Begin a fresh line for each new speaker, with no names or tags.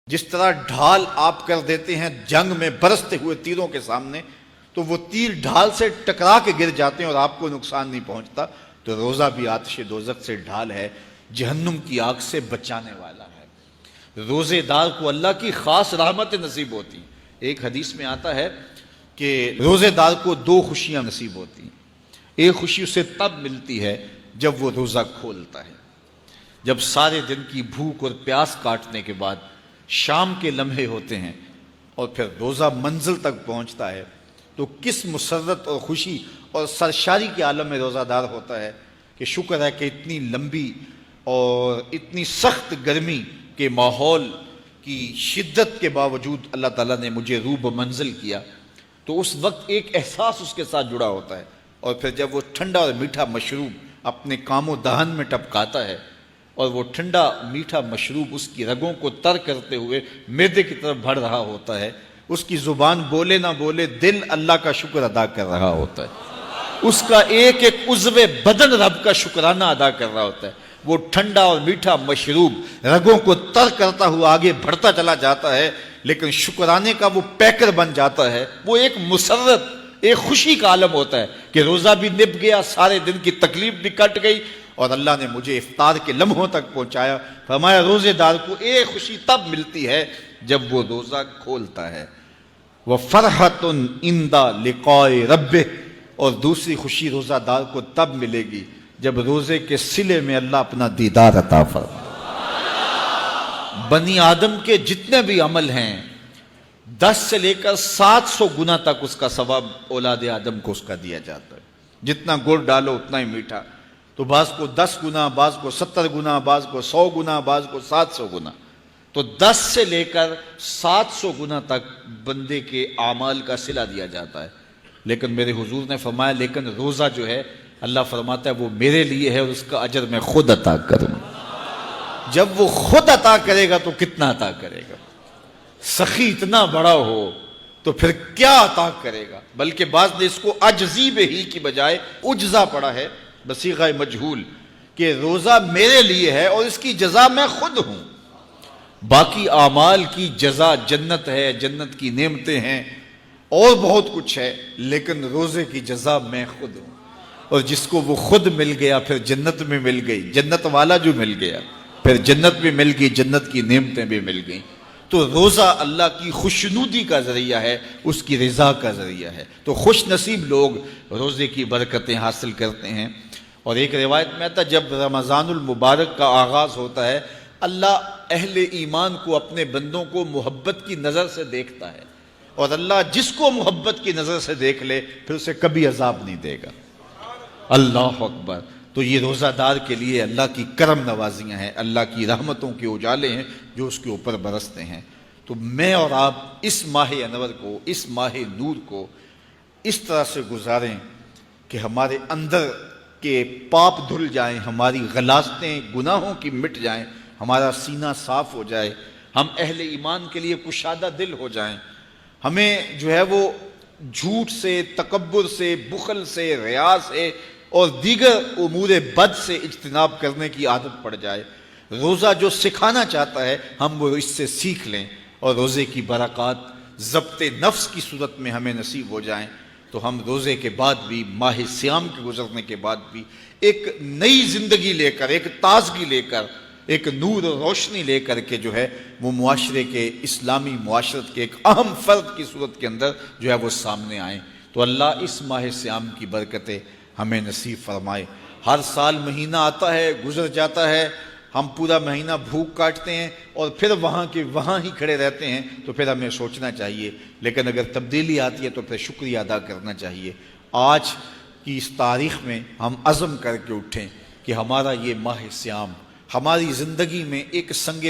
جس طرح ڈھال آپ کر دیتے ہیں جنگ میں برستے ہوئے تیروں کے سامنے، تو وہ تیر ڈھال سے ٹکرا کے گر جاتے ہیں اور آپ کو نقصان نہیں پہنچتا، تو روزہ بھی آتش دوزخ سے ڈھال ہے، جہنم کی آگ سے بچانے والا ہے۔ روزے دار کو اللہ کی خاص رحمت نصیب ہوتی ہیں۔ ایک حدیث میں آتا ہے کہ روزے دار کو دو خوشیاں نصیب ہوتی ہیں۔ ایک خوشی اسے تب ملتی ہے جب وہ روزہ کھولتا ہے، جب سارے دن کی بھوک اور پیاس کاٹنے کے بعد شام کے لمحے ہوتے ہیں اور پھر روزہ منزل تک پہنچتا ہے، تو کس مسرت اور خوشی اور سرشاری کے عالم میں روزہ دار ہوتا ہے کہ شکر ہے کہ اتنی لمبی اور اتنی سخت گرمی کے ماحول کی شدت کے باوجود اللہ تعالیٰ نے مجھے روب منزل کیا۔ تو اس وقت ایک احساس اس کے ساتھ جڑا ہوتا ہے، اور پھر جب وہ ٹھنڈا اور میٹھا مشروب اپنے کام و دہن میں ٹپکاتا ہے اور وہ ٹھنڈا میٹھا مشروب اس کی رگوں کو تر کرتے ہوئے معدے کی طرف بڑھ رہا ہوتا ہے، اس کی زبان بولے نہ بولے دل اللہ کا شکر ادا کر رہا ہوتا ہے، اس کا ایک ایک عضو بدن رب کا شکرانہ ادا کر رہا ہوتا ہے۔ وہ ٹھنڈا اور میٹھا مشروب رگوں کو تر کرتا ہوا آگے بڑھتا چلا جاتا ہے، لیکن شکرانے کا وہ پیکر بن جاتا ہے۔ وہ ایک مسرت، ایک خوشی کا عالم ہوتا ہے کہ روزہ بھی نب گیا، سارے دن کی تکلیف بھی کٹ گئی، اور اللہ نے مجھے افطار کے لمحوں تک پہنچایا۔ فرمایا روزے دار کو ایک خوشی تب ملتی ہے جب وہ روزہ کھولتا ہے، وَفَرْحَةٌ عِنْدَ لِقَاءِ رَبِّهِ، اور دوسری خوشی روزہ دار کو تب ملے گی جب روزے کے صلے میں اللہ اپنا دیدار عطا فرمائے۔ بنی آدم کے جتنے بھی عمل ہیں 10 سے لے کر 700 گنا تک اس کا ثواب اولاد آدم کو اس کا دیا جاتا ہے۔ جتنا گڑ ڈالو اتنا ہی میٹھا، تو بعض کو 10 گنا، بعض کو 70 گنا، بعض کو 100 گنا، بعض کو 700 گنا، تو 10 سے لے کر 700 گنا تک بندے کے اعمال کا صلہ دیا جاتا ہے۔ لیکن میرے حضور نے فرمایا لیکن روزہ جو ہے اللہ فرماتا ہے وہ میرے لیے ہے اور اس کا اجر میں خود عطا کروں۔ جب وہ خود عطا کرے گا تو کتنا عطا کرے گا؟ سخی اتنا بڑا ہو تو پھر کیا عطا کرے گا؟ بلکہ بعض نے اس کو عجزی بہی کی بجائے عجزہ پڑھا ہے بصیغہ مجہول، کہ روزہ میرے لیے ہے اور اس کی جزا میں خود ہوں۔ باقی اعمال کی جزا جنت ہے، جنت کی نعمتیں ہیں اور بہت کچھ ہے، لیکن روزے کی جزا میں خود ہوں۔ اور جس کو وہ خود مل گیا پھر جنت میں مل گئی، جنت والا جو مل گیا پھر جنت بھی مل گئی، جنت کی نعمتیں بھی مل گئیں۔ تو روزہ اللہ کی خوشنودی کا ذریعہ ہے، اس کی رضا کا ذریعہ ہے۔ تو خوش نصیب لوگ روزے کی برکتیں حاصل کرتے ہیں۔ اور ایک روایت میں آتا ہے جب رمضان المبارک کا آغاز ہوتا ہے اللہ اہل ایمان کو، اپنے بندوں کو محبت کی نظر سے دیکھتا ہے، اور اللہ جس کو محبت کی نظر سے دیکھ لے پھر اسے کبھی عذاب نہیں دے گا۔ اللہ اکبر۔ تو یہ روزہ دار کے لیے اللہ کی کرم نوازیاں ہیں، اللہ کی رحمتوں کے اجالے ہیں جو اس کے اوپر برستے ہیں۔ تو میں اور آپ اس ماہ انور کو، اس ماہ نور کو اس طرح سے گزاریں کہ ہمارے اندر کے پاپ دھل جائیں، ہماری غلاظتیں گناہوں کی مٹ جائیں، ہمارا سینہ صاف ہو جائے، ہم اہل ایمان کے لیے کشادہ دل ہو جائیں، ہمیں جو ہے وہ جھوٹ سے، تکبر سے، بخل سے، ریا سے اور دیگر امور بد سے اجتناب کرنے کی عادت پڑ جائے۔ روزہ جو سکھانا چاہتا ہے ہم وہ اس سے سیکھ لیں، اور روزے کی برکات ضبط نفس کی صورت میں ہمیں نصیب ہو جائیں، تو ہم روزے کے بعد بھی، ماہ صیام کے گزرنے کے بعد بھی ایک نئی زندگی لے کر، ایک تازگی لے کر، ایک نور و روشنی لے کر کے جو ہے وہ معاشرے کے، اسلامی معاشرت کے ایک اہم فرد کی صورت کے اندر جو ہے وہ سامنے آئیں۔ تو اللہ اس ماہ صیام کی برکتیں ہمیں نصیب فرمائے۔ ہر سال مہینہ آتا ہے، گزر جاتا ہے، ہم پورا مہینہ بھوک کاٹتے ہیں اور پھر وہاں کے وہاں ہی کھڑے رہتے ہیں، تو پھر ہمیں سوچنا چاہیے، لیکن اگر تبدیلی آتی ہے تو پھر شکریہ ادا کرنا چاہیے۔ آج کی اس تاریخ میں ہم عزم کر کے اٹھیں کہ ہمارا یہ ماہ صیام ہماری زندگی میں ایک سنگ